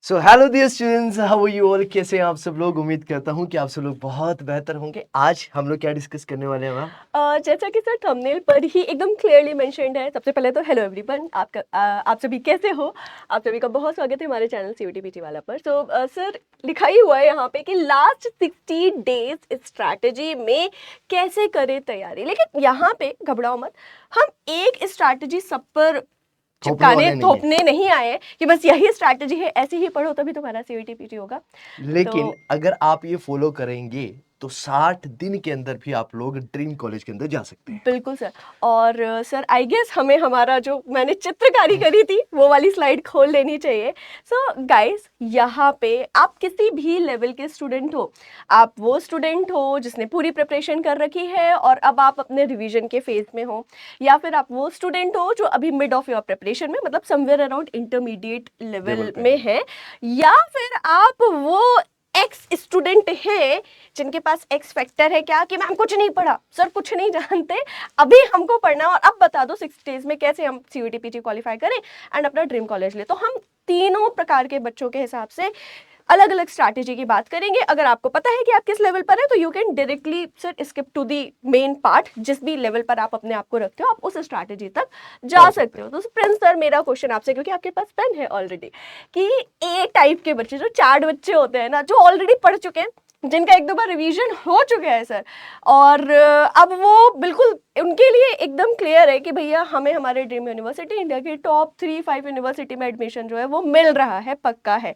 So hello dear students, how are you all? कैसे हैं आप सब लोग? उम्मीद करता हूँ कि आप सब लोग बहुत बेहतर होंगे। आज हम लोग क्या डिस्कस करने वाले हैं मैम? जैसा कि सर थंबनेल पर ही एकदम क्लियरली मेंशन्ड है। सबसे पहले तो हेलो एवरीवन, आप सभी कैसे हो? आप सभी का बहुत स्वागत है हमारे चैनल सीयूटी पीटी वाला पर। सर लिखा ही हुआ है यहाँ पे कि लास्ट 60 डेज स्ट्रैटेजी में कैसे करें तैयारी। लेकिन यहाँ पे घबराओ मत, हम एक स्ट्रैटेजी सब पर थोपने चिपकाने वाले नहीं है, थोपने नहीं आए हैं कि बस यही स्ट्रैटेजी है, ऐसे ही पढ़ो तभी तुम्हारा सीयूटी पीटी होगा। लेकिन तो अगर आप ये फॉलो करेंगे तो 60 दिन के अंदर भी आप लोग ड्रीम कॉलेज के अंदर जा सकते हैं। बिल्कुल सर। और सर आई गेस हमें हमारा जो मैंने चित्रकारी करी थी वो वाली स्लाइड खोल लेनी चाहिए। सो गाइस, यहाँ पे आप किसी भी लेवल के स्टूडेंट हो, आप वो स्टूडेंट हो जिसने पूरी प्रिपरेशन कर रखी है और अब आप अपने रिवीजन के फेज में हो, या फिर आप वो स्टूडेंट हो जो अभी मिड ऑफ योर प्रिपरेशन में, मतलब somewhere around intermediate level level पे में हैं। है, या फिर आप वो एक्स स्टूडेंट हैं जिनके पास एक्स फैक्टर है, क्या कि मैम कुछ नहीं पढ़ा, सर कुछ नहीं जानते, अभी हमको पढ़ना और अब बता दो 6 डेज में कैसे हम सीयूटी पीटी क्वालिफाई करें एंड अपना ड्रीम कॉलेज ले। तो हम तीनों प्रकार के बच्चों के हिसाब से अलग अलग स्ट्रैटेजी की बात करेंगे। अगर आपको पता है कि आप किस लेवल पर है तो you can directly sir skip to the main part. जिस भी लेवल पर आप अपने आप को रखते हो आप उस स्ट्रैटेजी तक जा पहुंच सकते सकते हो। तो प्रिंस सर, मेरा क्वेश्चन आपसे, क्योंकि आपके पास पेन है ऑलरेडी, कि ए टाइप के बच्चे, जो चार्ट बच्चे होते हैं ना, जो ऑलरेडी पढ़ चुके हैं, जिनका एक दो बार रिवीजन हो चुका है सर, और अब वो बिल्कुल उनके लिए एकदम क्लियर है कि भैया हमें हमारे ड्रीम यूनिवर्सिटी, इंडिया की टॉप 3-5 यूनिवर्सिटी में एडमिशन जो है वो मिल रहा है, पक्का है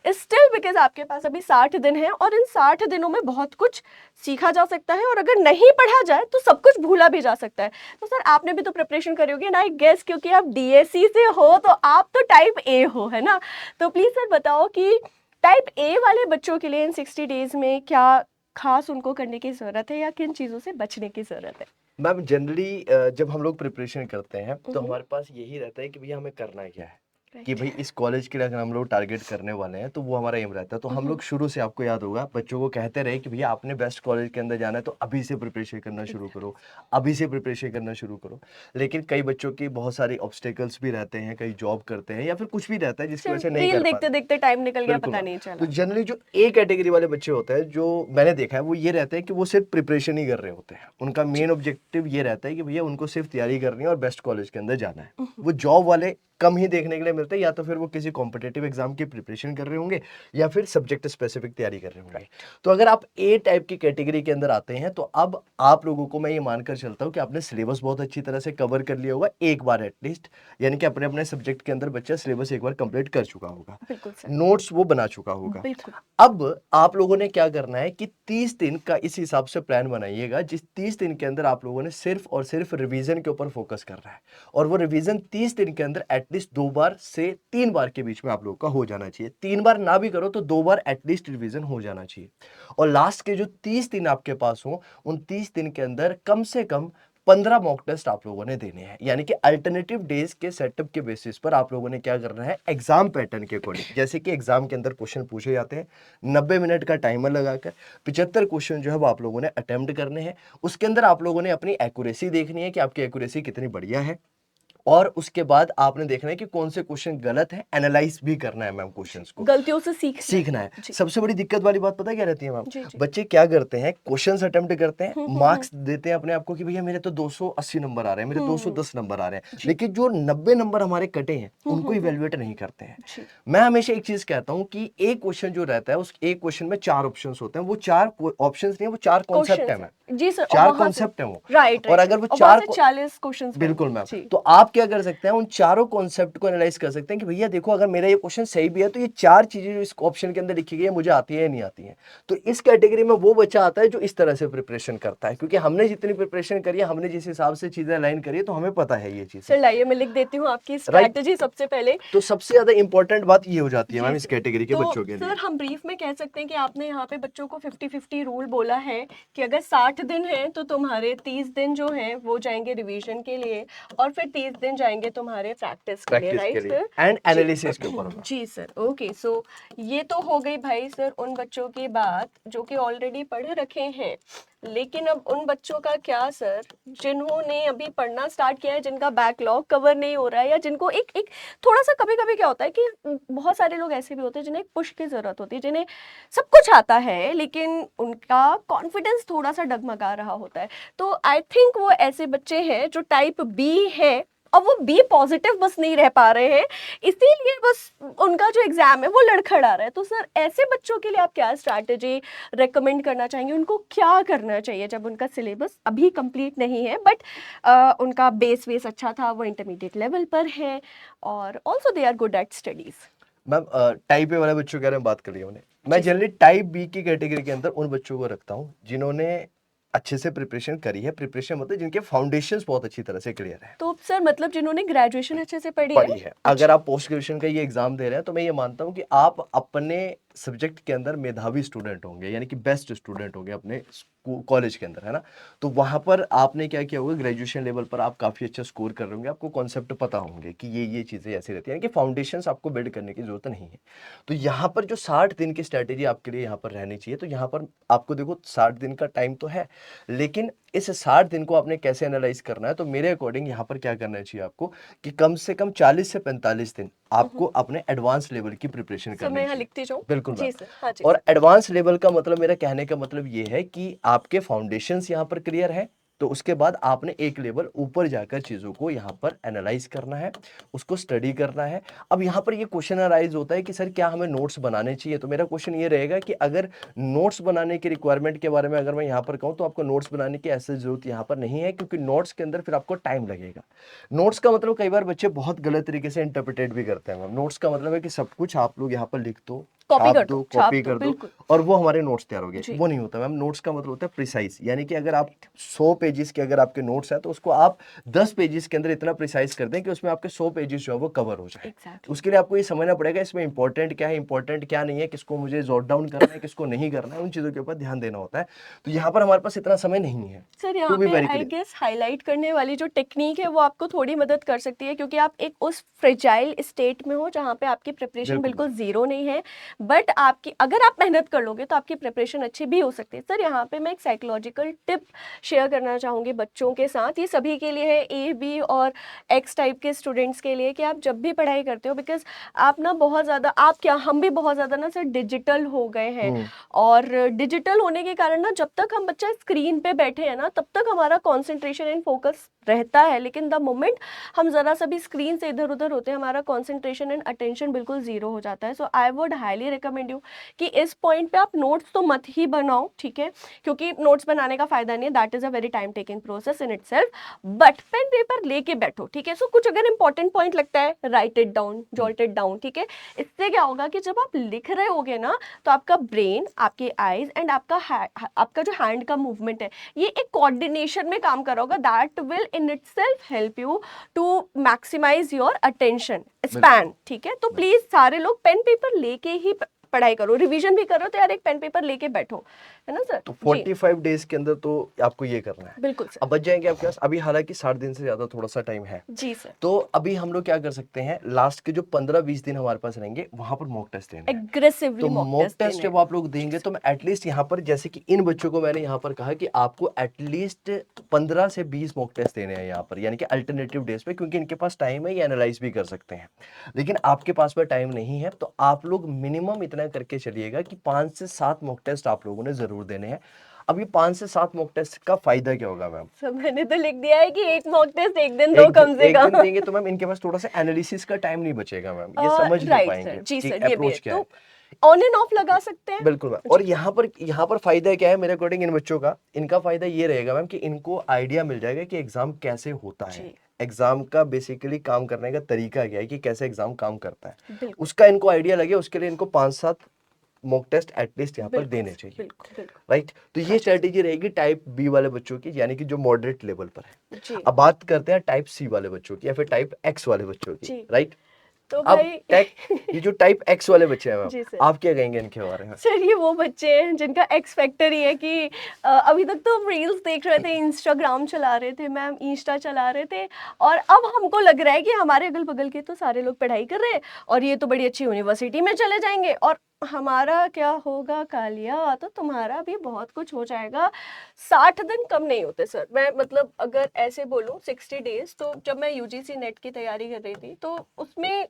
स्टिल, बिकॉज आपके पास अभी 60 दिन है और इन 60 दिनों में बहुत कुछ सीखा जा सकता है और अगर नहीं पढ़ा जाए तो सब कुछ भूला भी जा सकता है। तो सर आपने भी तो प्रिपरेशन करी होगी, एंड आई गेस क्योंकि आप डीएससी से हो तो आप तो टाइप ए हो, है ना? तो प्लीज सर बताओ कि टाइप ए वाले बच्चों के लिए इन 60 डेज में क्या खास उनको करने की जरूरत है या किन चीजों से बचने की जरूरत है? मैम, जनरली जब हम लोग प्रिपरेशन करते हैं तो हमारे पास यही रहता है कि भैया हमें करना क्या है, कि भाई इस कॉलेज के लिए अगर हम लोग टारगेट करने वाले हैं तो वो हमारा एम रहता है। तो हम लोग शुरू से, आपको याद होगा, बच्चों को कहते रहे कि भैया आपने बेस्ट कॉलेज के अंदर जाना है तो अभी से प्रिपरेशन करना शुरू करो, अभी से प्रिपरेशन करना शुरू करो। लेकिन कई बच्चों की बहुत सारी ऑब्स्टेकल्स भी रहते हैं, कई जॉब करते हैं या फिर कुछ भी रहता है जिसकी वजह से नहीं रील कर देखते पाते। देखते टाइम निकल गया, बिल्कुल पता मैम। नहीं तो चला। जनरली जो ए कैटेगरी वाले बच्चे होते हैं, जो मैंने देखा है, वो ये रहते हैं कि वो सिर्फ प्रिपरेशन ही कर रहे होते हैं। उनका मेन ऑब्जेक्टिव ये रहता है कि भैया उनको सिर्फ तैयारी करनी है और बेस्ट कॉलेज के अंदर जाना है। वो जॉब वाले कम ही देखने के लिए मिलते हैं, या तो फिर वो किसी कॉम्पिटेटिव एग्जाम की प्रिपरेशन कर रहे होंगे या फिर सब्जेक्ट स्पेसिफिक तैयारी कर रहे होंगे। तो अगर आप ए टाइप की कैटेगरी के अंदर आते हैं तो अब आप लोगों को मैं ये मानकर चलता हूँ कि आपने सिलेबस बहुत अच्छी तरह से कवर कर लिया होगा एक बार एटलीस्ट, यानी कि अपने अपने सब्जेक्ट के अंदर बच्चा सिलेबस एक बार कंप्लीट कर चुका होगा, बिल्कुल सर। नोट्स वो बना चुका होगा। बिल्कुल। अब आप लोगों ने क्या करना है कि 30 दिन का इस हिसाब से प्लान बनाइएगा, जिस 30 दिन के अंदर आप लोगों ने सिर्फ और सिर्फ रिवीजन के ऊपर फोकस करना है। और वो रिवीजन 30 दिन के अंदर एटलीस्ट 2 बार से 3 बार के बीच में आप लोगों का हो जाना चाहिए। 3 बार ना भी करो तो 2 बार एटलीस्ट रिवीजन हो जाना चाहिए। और लास्ट के जो 30 दिन आपके पास हो, उन 30 दिन के अंदर कम से कम 15 मॉक टेस्ट आप लोगों ने देने हैं। यानी कि अल्टरनेटिव डेज के सेटअप के बेसिस पर आप लोगों ने क्या करना है, एग्जाम पैटर्न के अकॉर्डिंग, जैसे कि एग्जाम के अंदर क्वेश्चन पूछे जाते हैं, 90 मिनट का टाइमर लगाकर 75 क्वेश्चन जो है वो आप लोगों ने अटेम्प्ट करने हैं। उसके अंदर आप लोगों ने अपनी एक्यूरेसी देखनी है कि आपकी एक्यूरेसी कितनी बढ़िया है, और उसके बाद आपने देखना है कि कौन से क्वेश्चन गलत है, एनालाइज भी करना है मैम क्वेश्चंस को, गलतियों से सीखना है। जी। सबसे बड़ी दिक्कत वाली बात पता है क्या रहती है मैम? जी जी। बच्चे क्या करते हैं, क्वेश्चंस अटेम्प्ट करते हैं, मार्क्स देते हैं अपने आप को कि भैया मेरे तो 280 नंबर आ रहे हैं, मेरे 210 नंबर आ रहे हैं, जी। लेकिन जो 90 नंबर हमारे कटे हैं उनको इवेल्युएट नहीं करते हैं। जी। मैं हमेशा एक चीज कहता हूं कि एक क्वेश्चन जो रहता है, उस एक क्वेश्चन में 4 ऑप्शंस होते हैं। वो 4 ऑप्शंस नहीं है, वो 4 कॉन्सेप्ट क्वेश्चंस है। है जी सर, और 4 वहां से कॉन्सेप्ट है वो। राइट और राइट अगर राइट, वो और वहां 4, से 40 क्वेश्चंस बिल्कुल बनेंगे मैम, जी। तो आप क्या कर सकते हैं, उन चारों कॉन्सेप्ट को एनालाइज कर सकते हैं कि भैया देखो, अगर मेरा ये क्वेश्चन सही भी है तो ये 4 चीजें जो इस ऑप्शन के अंदर लिखी गई है मुझे आती है या नहीं आती है। तो इस कैटेगरी में वो बच्चा आता है जो इस तरह से प्रिपरेशन करता है, क्योंकि हमने जितनी प्रिपरेशन करी है, हमने जिस हिसाब से चीजें अलाइन करी है, तो हमें पता है ये चीजें, सर लाइए मैं लिख देती हूँ आपकी राइट। स्ट्रैटेजी सबसे पहले। तो सबसे ज्यादा इंपॉर्टेंट बात ये हो जाती है जी मैम इस सर। कैटेगरी के तो बच्चों के लिए। सर हम ब्रीफ में कह सकते हैं कि आपने यहाँ पे बच्चों को 50-50 रूल बोला है कि अगर 60 दिन है तो तुम्हारे 30 दिन जो हैं वो जाएंगे रिवीजन के लिए, और फिर 30 दिन जाएंगे तुम्हारे प्रैक्टिस के लिए, प्रैक्टिस के राइट लिए सर? एंड एनालिसिस के ऊपर होगा। जी सर, ओके। सो ये तो हो गई भाई सर उन बच्चों की बात जो कि ऑलरेडी पढ़ रखे हैं, लेकिन अब उन बच्चों का क्या सर जिन्होंने अभी पढ़ना स्टार्ट किया है, जिनका बैकलॉग कवर नहीं हो रहा है, या जिनको एक एक थोड़ा सा कभी कभी क्या होता है कि बहुत सारे लोग ऐसे भी होते हैं जिन्हें एक पुश की जरूरत होती है, जिन्हें सब कुछ आता है लेकिन उनका कॉन्फिडेंस थोड़ा सा डगमगा रहा होता है। तो आई थिंक वो ऐसे बच्चे हैं जो टाइप बी है, अब वो बी पॉजिटिव बस नहीं रह पा रहे हैं, इसीलिए बस उनका जो एग्जाम है वो लड़खड़ा रहा है। तो सर ऐसे बच्चों के लिए आप क्या स्ट्रैटेजी रेकमेंड करना चाहेंगे? उनको क्या करना चाहिए जब उनका सिलेबस अभी कंप्लीट नहीं है बट उनका बेस वेस अच्छा था, वो इंटरमीडिएट लेवल पर है और also they are good at studies? Ma'am type A वाले बच्चों के बारे में बात करी हमने। मैं जी सर। जनरली टाइप बी की कैटेगरी के अंदर उन बच्चों को रखता हूँ जिन्होंने अच्छे से प्रिपरेशन करी है। प्रिपरेशन मतलब जिनके फाउंडेशंस बहुत अच्छी तरह से क्लियर है। तो सर मतलब जिन्होंने ग्रेजुएशन अच्छे से पढ़ी पढ़ी है? है। अगर आप पोस्ट ग्रेजुएशन का ये एग्जाम दे रहे हैं तो मैं ये मानता हूँ कि आप अपने सब्जेक्ट के अंदर मेधावी स्टूडेंट होंगे, यानी कि बेस्ट स्टूडेंट होंगे अपने कॉलेज के अंदर, है ना। तो वहां पर आपने क्या किया होगा, ग्रेजुएशन लेवल पर आप काफी अच्छा स्कोर कर रहे होंगे, आपको कॉन्सेप्ट पता होंगे कि ये चीजें ऐसी रहती है, यानी कि फाउंडेशंस आपको बिल्ड करने की जरूरत नहीं है। तो यहाँ पर जो 60 दिन की स्ट्रेटेजी आपके लिए यहाँ पर रहनी चाहिए, तो यहाँ पर आपको देखो 60 दिन का टाइम तो है, लेकिन इस 60 दिन को आपने कैसे एनालाइज करना है। तो मेरे अकॉर्डिंग यहाँ पर क्या करना चाहिए आपको कि कम से कम 40 से 45 दिन आपको अपने एडवांस लेवल की प्रिपरेशन सर करनी मैं यहाँ चाहिए। लिखती जाऊँ? बिल्कुल जी मैम। सर, हाँ जी। और एडवांस लेवल का मतलब, मेरा कहने का मतलब ये है कि आपके फाउंडेशंस यहाँ पर क्लियर है, तो उसके बाद आपने एक लेवल ऊपर जाकर चीजों को यहाँ पर एनालाइज करना है, उसको स्टडी करना है। अब यहाँ पर ये क्वेश्चन अराइज होता है कि सर क्या हमें नोट्स बनाने चाहिए? तो मेरा क्वेश्चन ये रहेगा कि अगर नोट्स बनाने की रिक्वायरमेंट के बारे में अगर मैं यहाँ पर कहूँ तो आपको नोट्स बनाने की ऐसी जरूरत यहाँ पर नहीं है, क्योंकि नोट्स के अंदर फिर आपको टाइम लगेगा। नोट्स का मतलब कई बार बच्चे बहुत गलत तरीके से इंटरप्रिटेट भी करते हैं। नोट्स का मतलब है कि सब कुछ आप लोग यहाँ पर लिख दो, कॉपी छाप कर दो, दो, कॉपी छाप दो, कर दो बिल्कुल। और वो हमारे नोट्स तैयार हो गए। जी। वो नहीं होता मैम। नोट्स का मतलब होता है प्रिसाइज, यानी कि अगर आप 100 पेजेस के अगर आपके नोट्स हैं तो उसको आप 10 पेजेस के अंदर इतना प्रिसाइज कर दें कि उसमें आपके 100 पेजेस जो है वो कवर हो जाए। Exactly. उसके लिए आपको ये समझना पड़ेगा इसमें इंपॉर्टेंट क्या है, इंपॉर्टेंट क्या नहीं है, किसको मुझे जॉट डाउन करना है, किसको नहीं करना है, उन चीजों के ऊपर ध्यान देना होता है। तो यहाँ पर हमारे पास इतना समय नहीं है। सर टू यहाँ बी पे वेरी आई क्लियर। गेस हाईलाइट करने वाली जो टेक्निक है वो आपको थोड़ी मदद कर सकती है, क्योंकि आप एक उस फ्रेजाइल स्टेट में हो जहाँ पे आपकी प्रिपरेशन बिल्कुल। बिल्कुल जीरो नहीं है, बट आपकी अगर आप मेहनत कर लोगे तो आपकी प्रिपरेशन अच्छी भी हो सकती है। सर यहाँ पे मैं एक साइकोलॉजिकल टिप शेयर करना चाहूँगी बच्चों के साथ, ये सभी के लिए है, ए बी और एक्स टाइप के स्टूडेंट्स के लिए, कि आप जब भी पढ़ाई करते हो, बिकॉज आप ना बहुत ज़्यादा, आप क्या हम भी बहुत ज़्यादा ना सर डिजिटल हो गए हैं, और डिजिटल होने के कारण ना जब तक हम बच्चा स्क्रीन पे बैठे हैं ना तब तक हमारा कंसंट्रेशन एंड फोकस रहता है, लेकिन द मोमेंट हम जरा सा भी स्क्रीन से इधर उधर होते हैं हमारा कंसंट्रेशन एंड अटेंशन बिल्कुल जीरो हो जाता है। So I would highly recommend you कि इस पॉइंट पे आप नोट्स तो मत ही बनाओ, ठीक है, क्योंकि नोट्स बनाने का फायदा नहीं है, that is a very time taking process in itself, but pen paper लेके बैठो, ठीक है। सो कुछ अगर इंपॉर्टेंट पॉइंट लगता है, right it down, jot it down, ठीक है। इससे क्या होगा कि जब आप लिख रहे होगे ना तो आपका ब्रेन, आपके आईज एंड आपका जो हैंड का मूवमेंट है ये एक कोऑर्डिनेशन में काम कर रहा होगा, that will in itself help you to maximise your attention span, ठीक है। तो प्लीज सारे लोग पेन पेपर लेके ही पढ़ाई करो, रिवीजन भी करो तो यार एक पेन पेपर लेके बैठो, है ना सर? तो 45 डेज के अंदर तो आपको ये करना है। बिल्कुल सर। अब बच जाएंगे आपके पास अभी, हालांकि 60 दिन से ज्यादा थोड़ा सा टाइम है। जी सर। तो अभी हम लोग क्या कर सकते हैं, लास्ट के जो 15-20 दिन हमारे पास रहेंगे वहां पर मॉक टेस्ट देने हैं। एग्रेसिवली तो मॉक टेस्ट जब आप लोग देंगे तो मैं एटलीस्ट यहाँ पर, जैसे कि इन बच्चों को मैंने यहाँ पर कहा कि आपको एटलीस्ट 15 से 20 मॉक टेस्ट देने हैं यहाँ पर, यानी कि अल्टरनेटिव डेज पे, क्योंकि इनके पास टाइम है, ये एनालाइज भी कर सकते हैं। लेकिन आपके पास में टाइम नहीं है, तो आप लोग मिनिमम इतना करके चलिएगा कि 5 से 7 मॉक टेस्ट आप लोगों ने जरूर देने हैं। अब ये 5 से 7 मॉक टेस्ट का फायदा क्या होगा मैम? सर मैंने तो लिख दिया है कि एक मॉक टेस्ट एक दिन दो कम से एक कम। दिन देंगे तो मैम इनके पास थोड़ा सा एनालिसिस का टाइम नहीं बचेगा मैम, ये समझ नहीं राइट पाएंगे सर, जी कि सर, ये भी है। अप्रोच क्या है। तो ऑन एंड ऑफ लगा सकते हैं। बिल्कुल मैम। और यहाँ पर फायदा क्या है मेरे अकॉर्डिंग इन बच्चों का, इनका फायदा ये रहेगा मैम कि इनको आइडिया मिल जाएगा कि एग्जाम कैसे होता है, जी। एग्जाम का बेसिकली काम करने का तरीका क्या है, कि कैसे एग्जाम काम करता है, बिल्कुल उसका इनको आइडिया लगे। उसके लिए इनको 5-7 मॉक टेस्ट एटलीस्ट यहाँ पर बिल्कुल देने चाहिए, बिल्कुल बिल्कुल। राइट। तो ये स्ट्रेटेजी रहेगी टाइप बी वाले बच्चों की, यानी कि जो मॉडरेट लेवल पर है। जी अब बात करते हैं टाइप सी वाले बच्चों की या फिर टाइप एक्स वाले बच्चों की, जी। राइट। तो अब भाई ये जो टाइप एक्स वाले बच्चे हैं जी मैम, सर। आप क्या कहेंगे इनके बारे में? सर ये वो बच्चे हैं जिनका एक्स फैक्टर ही है कि अभी तक तो हम रील्स देख रहे थे, इंस्टाग्राम चला रहे थे मैम, इंस्टा चला रहे थे, और अब हमको लग रहा है कि हमारे अगल बगल के तो सारे लोग पढ़ाई कर रहे हैं और ये तो बड़ी अच्छी यूनिवर्सिटी में चले जाएंगे, और हमारा क्या होगा कालिया, तो तुम्हारा भी बहुत कुछ हो जाएगा। 60 दिन कम नहीं होते सर। मैं मतलब अगर ऐसे बोलूं 60 डेज, तो जब मैं यूजीसी नेट की तैयारी कर रही थी तो उसमें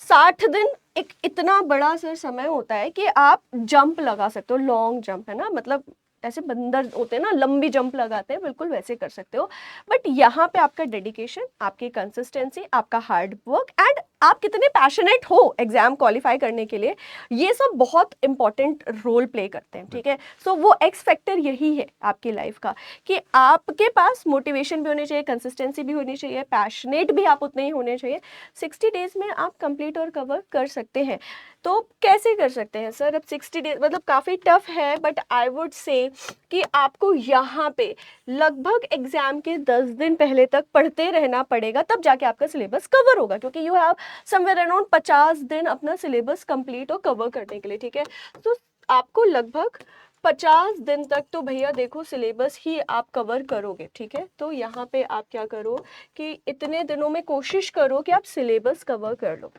60 दिन एक इतना बड़ा सर समय होता है कि आप जंप लगा सकते हो, लॉन्ग जंप है ना, मतलब ऐसे बंदर होते हैं ना लंबी जंप लगाते हैं, बिल्कुल वैसे कर सकते हो। बट यहाँ पे आपका डेडिकेशन, आपकी कंसिस्टेंसी, आपका हार्ड वर्क एंड आप कितने पैशनेट हो एग्जाम क्वालिफाई करने के लिए, ये सब बहुत इंपॉर्टेंट रोल प्ले करते हैं, ठीक है। सो वो एक्स फैक्टर यही है आपकी लाइफ का कि आपके पास मोटिवेशन भी होनी चाहिए, कंसिस्टेंसी भी होनी चाहिए, पैशनेट भी आप उतने ही होने चाहिए। 60 डेज में आप कंप्लीट और कवर कर सकते हैं। तो कैसे कर सकते हैं सर? अब 60 डेज मतलब काफ़ी टफ है, बट आई वुड से कि आपको यहाँ पे लगभग एग्जाम के 10 दिन पहले तक पढ़ते रहना पड़ेगा, तब जाके आपका सिलेबस कवर होगा, क्योंकि यू हैव समवेयर अराउंड 50 दिन अपना सिलेबस कंप्लीट और कवर करने के लिए, ठीक है। तो आपको लगभग 50 दिन तक तो भैया देखो सिलेबस ही आप कवर करोगे, ठीक है। तो यहाँ पे आप क्या करो कि इतने दिनों में कोशिश करो कि आप सिलेबस कवर कर लो।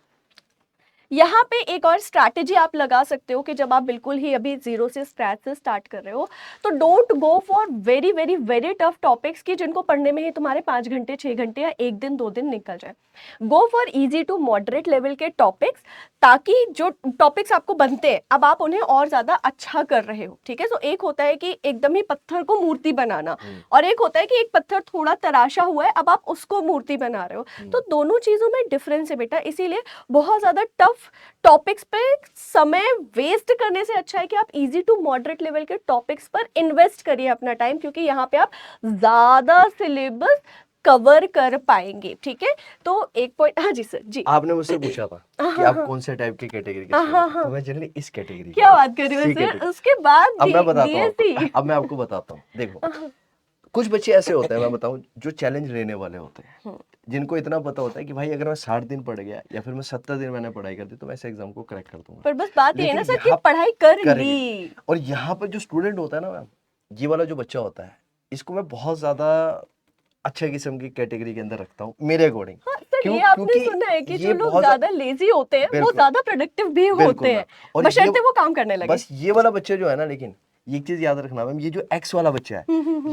यहाँ पे एक और स्ट्रैटेजी आप लगा सकते हो कि जब आप बिल्कुल ही अभी जीरो से स्क्रैच से स्टार्ट कर रहे हो, तो don't go for very very very tough topics की जिनको पढ़ने में ही तुम्हारे 5 घंटे 6 घंटे या 1 दिन 2 दिन निकल जाए। Go for easy to moderate level के टॉपिक्स, ताकि जो टॉपिक्स आपको बनते हैं अब आप उन्हें और ज्यादा अच्छा कर रहे हो, ठीक है। तो एक होता है कि एकदम ही पत्थर को मूर्ति बनाना, और एक होता है कि एक पत्थर थोड़ा तराशा हुआ है अब आप उसको मूर्ति बना रहे हो। तो दोनों चीजों में डिफरेंस है बेटा, इसीलिए बहुत ज्यादा टफ टॉपिक्स पे समय वेस्ट करने से अच्छा है कि आप इजी टू मॉडरेट लेवल के टॉपिक्स पर इन्वेस्ट करिए अपना टाइम, क्योंकि यहाँ पे आप ज्यादा सिलेबस कवर कर पाएंगे, ठीक है। तो एक पॉइंट, हाँ जी सर जी। आपने मुझसे पूछा था कि आप कौन से टाइप की कैटेगरी के student हैं, तो मैं जनरली इस कैटेगरी क्या बात कर रहे हो सर? उसके बाद अब मैं बताता हूँ DSC। आपको, अब मैं आपको बताता हूँ। देखो कुछ बच्चे ऐसे होते हैं, मैं बताऊं, जो चैलेंज लेने वाले होते हैं, जिनको इतना पता होता है कि भाई अगर मैं 60 दिन पढ़ गया या फिर मैं 70 दिन मैंने पढ़ाई कर दी तो मैं इस एग्जाम को क्रैक कर दूंगा। पर बस बात ये है ना लेकिन सर कि यहाँ पढ़ाई कर करेंगे। ली। और यहाँ पर जो स्टूडेंट होता है ना मैम, ये वाला जो बच्चा होता है, इसको मैं बहुत ज्यादा अच्छे किस्म की कैटेगरी के अंदर रखता हूँ मेरे अकॉर्डिंग। हाँ सर, क्यों? ये आपने क्योंकि सुना है कि ये जो लोग बहुत ज्यादा लेजी होते हैं वो बिल्कुल। ज्यादा प्रोडक्टिव भी बिल्कुल होते मैम। हैं, और बशर्ते ये वो काम करने लगे। बस ये वाला बच्चा जो है ना, लेकिन ये एक चीज याद रखना मैम, ये जो एक्स वाला बच्चा है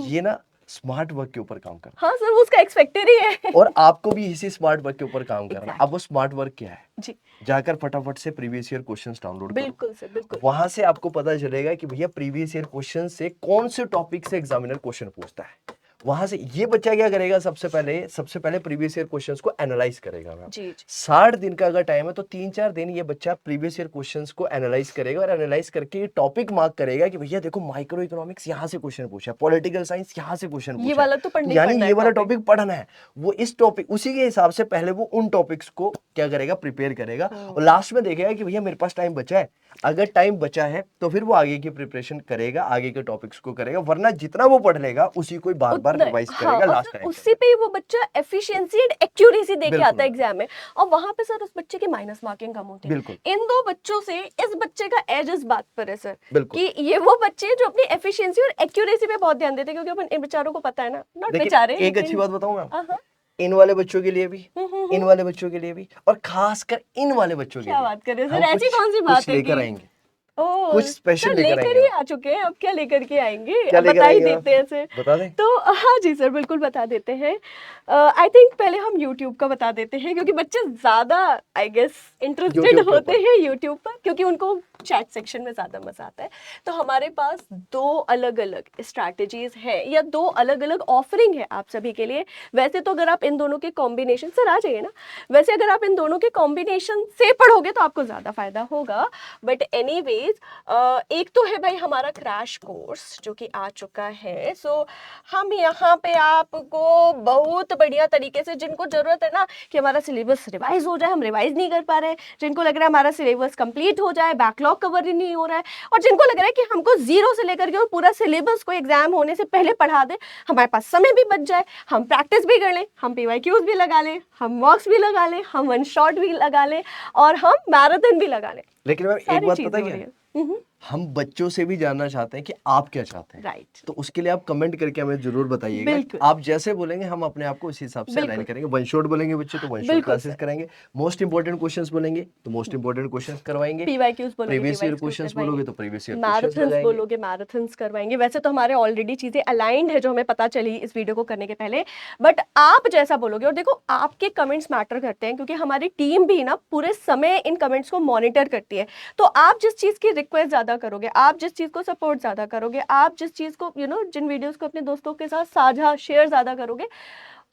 ये ना स्मार्ट वर्क के ऊपर काम करता हाँ सर, वो उसका एक्सपेक्टर ही है। है और आपको भी इसी स्मार्ट वर्क के ऊपर काम करना है। Exactly. अब वो स्मार्ट वर्क क्या है? जी जाकर फटाफट से प्रीवियस ईयर क्वेश्चंस डाउनलोड करो। बिल्कुल सर, बिल्कुल। वहां से आपको पता चलेगा कि भैया प्रीवियस ईयर क्वेश्चन से कौन से टॉपिक से एग्जामिनर क्वेश्चन पूछता है। वहां से ये बच्चा क्या करेगा, सबसे पहले प्रीवियस ईयर क्वेश्चंस को एनालाइज करेगा मैम। जी 60 दिन का अगर टाइम है तो 3-4 दिन ये बच्चा प्रीवियस ईयर क्वेश्चंस को एनालाइज करेगा और एनालाइज करके ये टॉपिक मार्क करेगा कि भैया देखो माइक्रो इकोनॉमिक्स यहाँ से क्वेश्चन पूछा है, पॉलिटिकल साइंस यहाँ से क्वेश्चन पूछा ये वाला तो पढ़ना ही यानी पढ़ना ये है वाला topic। टॉपिक पढ़ना है। वो इस टॉपिक उसी के हिसाब से पहले वो उन टॉपिक्स को क्या करेगा, प्रिपेयर करेगा और लास्ट में देखेगा कि भैया मेरे पास टाइम बचा है। अगर टाइम बचा है तो फिर वो आगे की प्रिपरेशन करेगा, आगे के टॉपिक्स को करेगा, वरना जितना वो पढ़ लेगा उसी को बार बार उतना- रिवाइज हाँ, करेगा और लास्ट फिर टाइम। उसी पे ही वो बच्चा एफिशिएंसी एंड एक्यूरेसी दे के बिल्कुल। आता है एग्जाम में, और वहां पे सर उस बच्चे की माइनस मार्किंग कम होती है। बिल्कुल। इन दो बच्चों से इस बच्चे का एज इस बात पर है सर बिल्कुल। कि ये वो बच्चे हैं जो अपनी एफिशिएंसी और एक्यूरेसी पे बहुत ध्यान देते हैं, क्योंकि अपन इन बेचारों को पता है ना, नॉट देखिए बेचारे एक अच्छी बात बताऊं मैं, हाँ, इन वाले बच्चों के लिए भी, इन वाले बच्चों के लिए भी, और खासकर इन वाले बच्चों के क्या लिए बात कर रहे हो हम सर? ऐसी कुछ- कौन सी कुछ बात है लेकर कि आएंगे, ओह, कुछ स्पेशल सर लेकर लेकर आएंगे ही हम। आ चुके हैं, अब क्या लेकर के आएंगे? क्या अब लेकर बता ही आएंगे देते हैं सर। बता दें? तो हाँ जी सर, बिल्कुल बता देते हैं। आई थिंक पहले हम YouTube का बता देते हैं, क्योंकि बच्चे ज्यादा आई गेस इंटरेस्टेड YouTube के होते ऊपर। हैं YouTube पर, क्योंकि उनको चैट सेक्शन में ज्यादा मजा आता है। तो हमारे पास 2 अलग अलग स्ट्रैटेजीज हैं या 2 अलग अलग ऑफरिंग है आप सभी के लिए। वैसे तो अगर आप इन दोनों के कॉम्बिनेशन, सर आ जाइए ना, वैसे अगर आप इन दोनों के कॉम्बिनेशन से पढ़ोगे तो आपको ज्यादा फायदा होगा। बट एनीवेज, एक तो है भाई हमारा क्रैश कोर्स जो कि आ चुका है। सो हम यहाँ पे आपको बहुत बढ़िया तरीके से, जिनको जरूरत है ना कि हमारा सिलेबस रिवाइज हो जाए, हम रिवाइज नहीं कर पा रहे, जिनको लग रहा है हमारा सिलेबस कंप्लीट हो जाए, बैकलॉग ब्लॉक कवर ही नहीं हो रहा है, और जिनको लग रहा है कि हमको 0 से लेकर के और पूरा सिलेबस को एग्जाम होने से पहले पढ़ा दे, हमारे पास समय भी बच जाए, हम प्रैक्टिस भी कर लें, हम PYQs भी लगा लें, हम मॉक्स भी लगा लें, हम वन शॉट भी लगा लें, और हम मैराथन भी लगा लें। लेकिन मैम एक सारी बात चीजें पता है हो क्या रही है? है। हम बच्चों से भी जानना चाहते हैं कि आप क्या चाहते हैं। राइट, तो उसके लिए आप कमेंट करके हमें जरूर बताइएगा। बिल्कुल। आप जैसे बोलेंगे हम अपने आप को उसी हिसाब से अलाइन बिल्कुल। करेंगे। वन शॉट बोलेंगे बच्चे तो वन शॉट बिल्कुल क्लासेस सर। कराएंगे। मोस्ट इंपोर्टेंट क्वेश्चंस बोलेंगे तो मोस्ट इंपोर्टेंट क्वेश्चंस करवाएंगे। PYQs बोलोगे प्रीवियस ईयर PYQs क्वेश्चंस करवाएंगे, बोलोगे तो प्रीवियस ईयर क्वेश्चंस मैराथन्स लगाएंगे। बोलोगे मैराथन्स करवाएंगे। वैसे तो हमारे ऑलरेडी चीजें अलाइंड है जो हमें पता चली इस वीडियो को करने के पहले, बट आप जैसा बोलोगे, और देखो आपके कमेंट्स मैटर करते हैं, क्योंकि हमारी टीम भी ना पूरे समय इन कमेंट्स को मॉनिटर करती है। तो आप जिस चीज की रिक्वेस्ट ज्यादा करोगे, आप जिस चीज को सपोर्ट ज्यादा करोगे, आप जिस चीज को जिन वीडियोस को अपने दोस्तों के साथ साझा शेयर ज्यादा करोगे,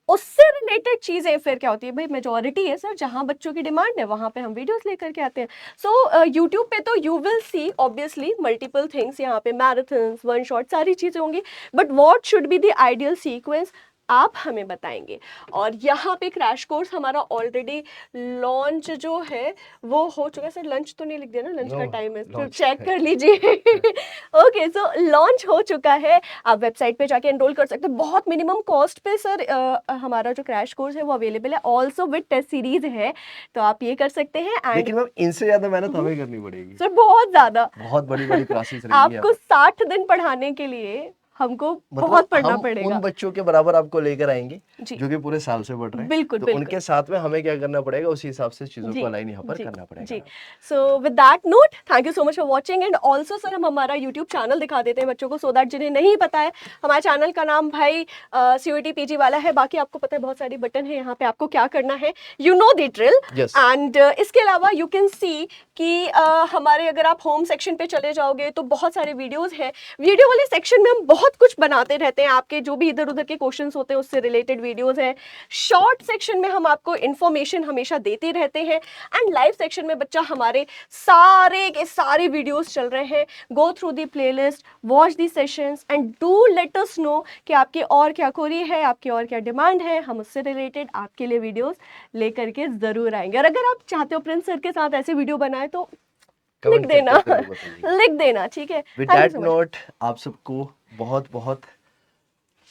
उससे रिलेटेड चीजें फिर क्या होती है भाई, मेजॉरिटी है सर, जहां बच्चों की डिमांड है वहां पे हम वीडियोस लेकर के आते हैं। सो यूट्यूब पे तो you will see obviously multiple things, यहाँ पे मैराथन्स, वन शॉट, सारी चीजें होंगी, but what should be the ideal sequence आप हमें बताएंगे। और यहाँ पे क्रैश कोर्स हमारा ऑलरेडी लॉन्च जो है वो हो चुका है। सर लंच तो नहीं लिख दिया ना, लंच का No, टाइम है, तो launch चेक है। कर लीजिए। ओके, सो लॉन्च हो चुका है, आप वेबसाइट पे जाके एनरोल कर सकते हैं। बहुत मिनिमम कॉस्ट पे सर हमारा जो क्रैश कोर्स है वो अवेलेबल है, ऑल्सो विद टेस्ट सीरीज है, तो आप ये कर सकते हैं। एंड लेकिन मैम इनसे ज्यादा मेहनत हमें करनी पड़ेगी। सर बहुत ज्यादा, बहुत बड़ी बड़ी क्लासेस रहेंगी आपको 60 दिन पढ़ाने के लिए हमको बहुत पढ़ना हम पड़ेगा। उन बच्चों के बराबर आपको लेकर आएंगे जी, जो कि पूरे साल से पढ़ रहे हैं। बिल्कुल तो बिल्कुल उनके साथ में हमें क्या करना पड़ेगा, उसी हिसाब से चीजों जी, को अलाइन यहाँ पर जी, करना पड़ेगा। जी। So with that note, thank you so much for watching, and also sir हम हमारा यूट्यूब चैनल दिखा देते हैं बच्चों को, सो दैट जिन्हें नहीं पता है, हमारे चैनल का नाम भाई CUET PG वाला है। बाकी आपको पता है बहुत सारी बटन है यहाँ पे, आपको क्या करना है, you know the drill. Yes. And इसके अलावा यू कैन सी कि हमारे अगर आप होम सेक्शन पे चले जाओगे तो बहुत सारे वीडियोस हैं। वीडियो वाले सेक्शन में हम बहुत कुछ बनाते रहते हैं, आपके जो भी इधर उधर के क्वेश्चंस होते हैं उससे रिलेटेड वीडियोस हैं। शॉर्ट सेक्शन में हम आपको इन्फॉर्मेशन हमेशा देते रहते हैं, एंड लाइव सेक्शन में बच्चा हमारे सारे के सारे वीडियोस चल रहे हैं। Go through the playlist, watch the sessions, and do let us know कि आपकी और क्या क्वेरी है, आपकी और क्या डिमांड है, हम उससे रिलेटेड आपके लिए वीडियोस लेकर के जरूर आएंगे। और अगर आप चाहते हो प्रिंस सर के साथ ऐसे वीडियो बनाए तो लिख Comment देना, करके जरूर बताइए। लिख देना, ठीक है। With Thank you that so much. Note आप सबको बहुत बहुत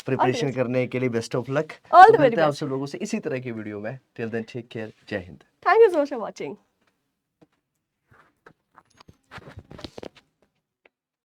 प्रिपरेशन best. करने के लिए best of luck. All the very मिलते हैं आप best. सब लोगों से इसी तरह की वीडियो में। टिल देन टेक केयर, जय Hind. Thank you so much for watching.